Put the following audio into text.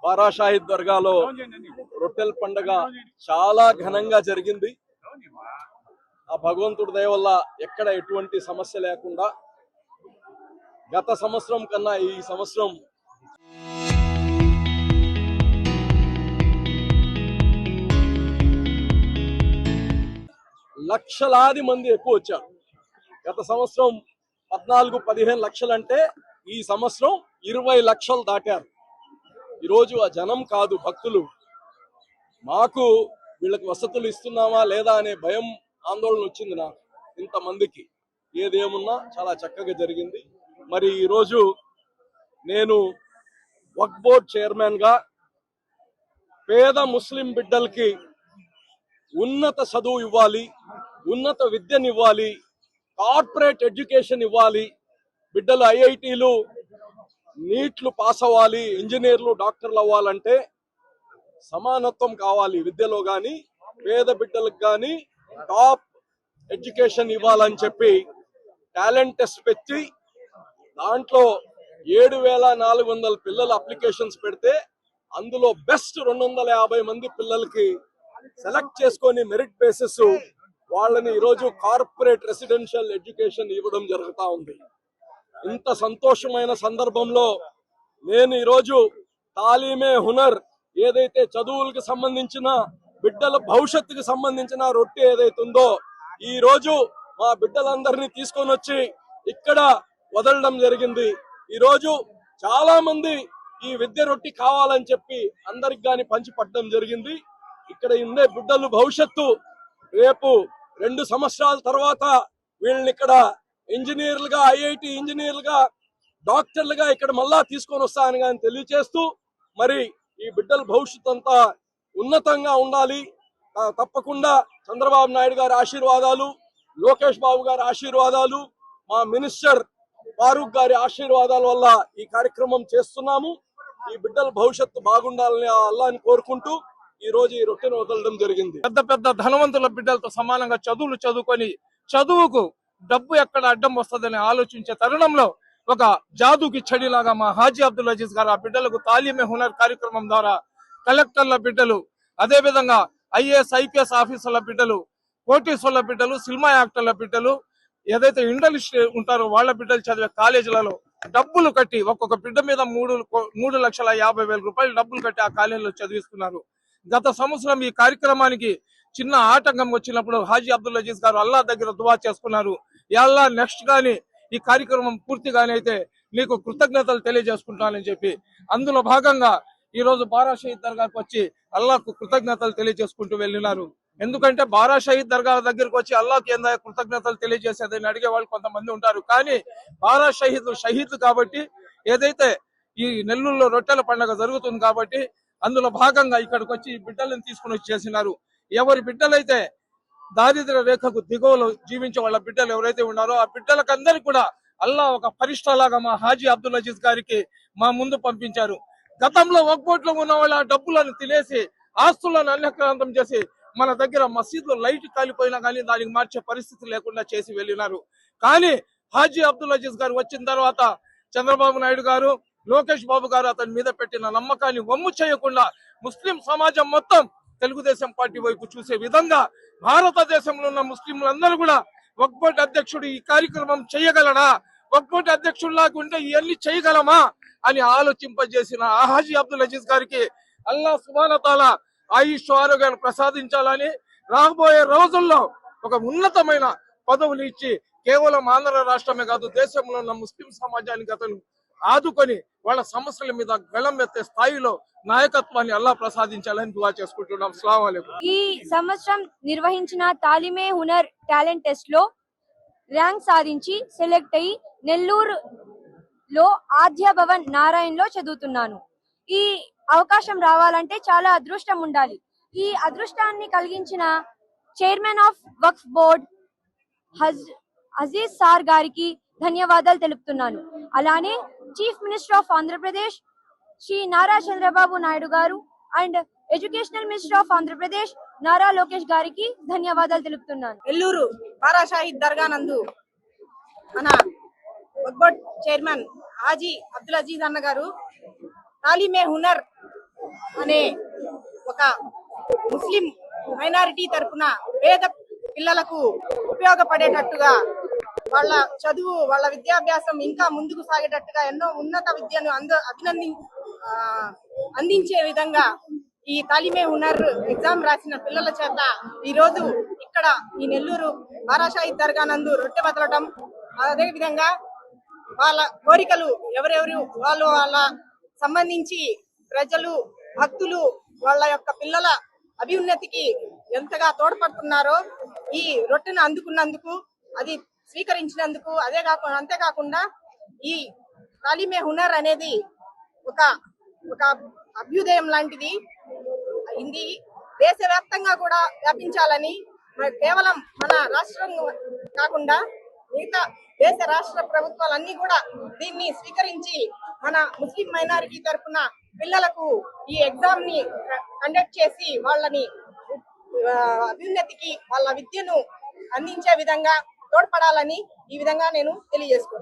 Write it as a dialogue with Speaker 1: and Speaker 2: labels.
Speaker 1: బారా షాహిద్ దర్గాలో రొట్టెల పండుగ చాలా ఘనంగా జరిగింది. ఆ భగవంతుడి దయ వల్ల ఎక్కడ ఎటువంటి సమస్య లేకుండా గత సంవత్సరం కన్నా ఈ సంవత్సరం లక్షలాది మంది ఎక్కువ వచ్చారు. గత సంవత్సరం 14-15 లక్షలంటే ఈ సంవత్సరం 20 లక్షలు దాటారు. ఈరోజు ఆ జనం కాదు, భక్తులు. మాకు వీళ్ళకి వసతులు ఇస్తున్నామా లేదా అనే భయం, ఆందోళన వచ్చింది నాకు. ఇంతమందికి ఏదేమున్నా చాలా చక్కగా జరిగింది. మరి ఈరోజు నేను వక్ఫ్ బోర్డ్ చైర్మన్ గా పేద ముస్లిం బిడ్డలకి ఉన్నత చదువు ఇవ్వాలి, ఉన్నత విద్యనివ్వాలి, కార్పొరేట్ ఎడ్యుకేషన్ ఇవ్వాలి, బిడ్డలు ఐఐటీలు నీట్లు పాస్ అవ్వాలి, ఇంజనీర్లు డాక్టర్లు అవ్వాలంటే సమానత్వం కావాలి విద్యలో కానీ, పేద బిడ్డలకు కానీ టాప్ ఎడ్యుకేషన్ ఇవ్వాలని చెప్పి టాలెంట్ టెస్ట్ పెట్టి దాంట్లో 7,400 పిల్లలు అప్లికేషన్స్ పెడితే అందులో బెస్ట్ 250 మంది పిల్లలకి సెలెక్ట్ చేసుకొని మెరిట్ బేసిస్ వాళ్ళని ఈరోజు కార్పొరేట్ రెసిడెన్షియల్ ఎడ్యుకేషన్ ఇవ్వడం జరుగుతూ ఉంది. ఇంత సంతోషమైన సందర్భంలో నేను ఈరోజు తాలీమే హునర్ ఏదైతే చదువులకు సంబంధించిన బిడ్డల భవిష్యత్తుకు సంబంధించిన రొట్టె ఏదైతే ఉందో ఈ రోజు మా బిడ్డలందరినీ తీసుకొని వచ్చి ఇక్కడ వదలడం జరిగింది. ఈ రోజు చాలా మంది ఈ విద్య రొట్టి కావాలని చెప్పి అందరికి గాని పంచి పట్టడం జరిగింది. ఇక్కడ ఉండే బిడ్డలు భవిష్యత్తు రేపు 2 సంవత్సరాల తర్వాత వీళ్ళని ఇక్కడ ఇంజనీర్లుగా, ఐఐటి ఇంజనీర్లుగా, డాక్టర్లుగా ఇక్కడ మళ్ళా తీసుకొని వస్తానని కానీ తెలియచేస్తూ, మరి ఈ బిడ్డల భవిష్యత్తు అంతా ఉన్నతంగా ఉండాలి. తప్పకుండా చంద్రబాబు నాయుడు గారి ఆశీర్వాదాలు, లోకేష్ బాబు గారి ఆశీర్వాదాలు, మా మినిస్టర్ ఫారూక్ గారి ఆశీర్వాదాల వల్ల ఈ కార్యక్రమం చేస్తున్నాము. ఈ బిడ్డల భవిష్యత్తు బాగుండాలని అల్లాని కోరుకుంటూ ఈ రోజు ఈ రొట్టెను వదలడం జరిగింది.
Speaker 2: పెద్ద పెద్ద ధనవంతుల బిడ్డలతో సమానంగా చదువులు చదువుకొని చదువుకు డబ్బు ఎక్కడ అడ్డం వస్తుందని ఆలోచించే తరుణంలో ఒక జాదుకి చెడిలాగా మా హాజీ అబ్దుల్ అజీజ్ గారు ఆ బిడ్డలకు తాలీమే హునర్ కార్యక్రమం ద్వారా కలెక్టర్ల బిడ్డలు, అదే విధంగా ఐఏఎస్ ఐపీఎస్ ఆఫీసర్ల బిడ్డలు, కోటీశ్వర్ల బిడ్డలు, సినిమా యాక్టర్ల బిడ్డలు, ఏదైతే ఇండస్ట్రీ ఉంటారో వాళ్ళ బిడ్డలు చదివే కాలేజీలలో డబ్బులు కట్టి ఒక్కొక్క బిడ్డ మీద 3,50,000 రూపాయలు డబ్బులు కట్టి ఆ కాలేజీలో చదివిస్తున్నారు. గత సంవత్సరం ఈ కార్యక్రమానికి చిన్న ఆటంకం వచ్చినప్పుడు హాజీ అబ్దుల్ అజీజ్ గారు అల్లా దగ్గర దువా చేసుకున్నారు. అల్లా నెక్స్ట్ గాని ఈ కార్యక్రమం పూర్తిగానే అయితే నీకు కృతజ్ఞతలు తెలియజేసుకుంటానని చెప్పి అందులో భాగంగా ఈ రోజు బారా షహీద్ దర్గాకు వచ్చి అల్లాకు కృతజ్ఞతలు తెలియజేసుకుంటూ వెళ్ళినారు. ఎందుకంటే బారా షహీద్ దర్గా దగ్గరకు వచ్చి అల్లాకి ఏందా కృతజ్ఞతలు తెలియజేసేదని అడిగే వాళ్ళు కొంతమంది ఉంటారు. కానీ బారా షహీద్ కాబట్టి ఏదైతే ఈ నెల్లూరులో రొట్టెల పండుగ జరుగుతుంది కాబట్టి అందులో భాగంగా ఇక్కడికి వచ్చి బిడ్డలను తీసుకుని వచ్చి చేసినారు. ఎవరి బిడ్డలైతే దారిద్ర్య రేఖకు దిగువలో జీవించే వాళ్ళ బిడ్డలు ఎవరైతే ఉన్నారో ఆ బిడ్డలకు అందరికి కూడా అల్లా ఒక పరిష్ఠలాగా మా హాజీ అబ్దుల్ అజీజ్ గారికి మా ముందు పంపించారు. గతంలో వక్ఫ్ బోర్డులో ఉన్న వాళ్ళ డబ్బులను తినేసి ఆస్తులను అన్యక్రాంతం చేసి మన దగ్గర మసీదులో లైట్ కాలిపోయినా కానీ దానికి మార్చే పరిస్థితి లేకుండా చేసి వెళ్ళినారు. కానీ హాజీ అబ్దుల్ అజీజ్ గారు వచ్చిన తర్వాత చంద్రబాబు నాయుడు గారు, లోకేష్ బాబు గారు అతని మీద పెట్టిన నమ్మకాన్ని వమ్ము చేయకుండా ముస్లిం సమాజం మొత్తం తెలుగుదేశం పార్టీ వైపు చూసే విధంగా భారతదేశంలో ఉన్న ముస్లింలందరూ కూడా వక్ఫ్ బోర్డు అధ్యక్షుడు ఈ కార్యక్రమం చేయగలడా, వక్ఫ్ బోర్డు అధ్యక్షుడిలాగా ఉంటే ఇవన్నీ చేయగలమా అని ఆలోచింపజేసిన హాజీ అబ్దుల్ అజీజ్ గారికి అల్లా సుబ్హానహు వ తఆలా ఆయుష్ ఆరోగ్యాన్ని ప్రసాదించాలని, రాబోయే రోజుల్లో ఒక ఉన్నతమైన పదవులు ఇచ్చి కేవలం ఆంధ్ర రాష్ట్రమే కాదు దేశంలో ఉన్న ముస్లిం సమాజానికి అతను ఆదుకొని వాళ్ళ సమస్యల మీద గళం ఎత్తే స్థాయిలో నాయకత్వాన్ని అల్లా ప్రసాదించాలని దువా చేసుకుంటున్నాం. అస్సలాము అలైకుం.
Speaker 3: ఈ సంవత్సరం నిర్వహించిన తాలిమే హునర్ టాలెంట్ టెస్ట్ లో ర్యాంక్ సాధించి సెలెక్ట్ అయ్యి నెల్లూరులో ఆద్య భవన్ నారాయణ్ లో చదువుతున్నాను. ఈ అవకాశం రావాలంటే చాలా అదృష్టం ఉండాలి. ఈ అదృష్టాన్ని కలిగించిన chairman of Waqf board Aziz sir గారికి ధన్యవాదాలు తెలుపుతున్నాను. అలానే chief minister of Andhra Pradesh Shri Nara Chandrababu Naidu గారు and educational minister of Andhra Pradesh Nara Lokesh గారికి ధన్యవాదాలు తెలుపుతున్నాను.
Speaker 4: నెల్లూరు బారా షాహిద్ దర్గా నందు మన వక్ఫ్ బోర్డ్ చైర్మన్ హాజీ అబ్దుల్ అజీజ్ అన్న గారు తాలీమే హునర్ అనే ఒక ముస్లిం మైనారిటీ తరపున పేద పిల్లలకు ఉపయోగపడేటట్టుగా వాళ్ళ చదువు వాళ్ళ విద్యాభ్యాసం ఇంకా ముందుకు సాగేటట్టుగా ఎన్నో ఉన్నత విద్యను అందించే విధంగా ఈ తాలిమే హునర్ ఎగ్జామ్ రాసిన పిల్లల చేత ఈ రోజు ఇక్కడ ఈ నెల్లూరు బారాషాహిద్ దర్గా నందు రొట్టె వదలడం, అదే విధంగా వాళ్ళ కోరికలు ఎవరెవరు వాళ్ళ సంబంధించి ప్రజలు భక్తులు వాళ్ళ యొక్క పిల్లల అభ్యున్నతికి ఎంతగా తోడ్పడుతున్నారో ఈ రొట్టెను అందుకున్నందుకు, అది స్వీకరించినందుకు, అంతేకాకుండా ఈ తాలిమే హునర్ అనేది ఒక అభ్యుదయం లాంటిది. ఇది దేశవ్యాప్తంగా కూడా వ్యాపించాలని, కేవలం మన రాష్ట్రం కాకుండా మిగతా దేశ రాష్ట్ర ప్రభుత్వాలన్నీ కూడా దీన్ని స్వీకరించి మన ముస్లిం మైనారిటీ తరఫున పిల్లలకు ఈ ఎగ్జామ్ ని కండక్ట్ చేసి వాళ్ళని అభ్యున్నతికి వాళ్ళ విద్యను అందించే విధంగా తోడ్పడాలని ఈ విధంగా నేను తెలియజేసుకుంటున్నాను.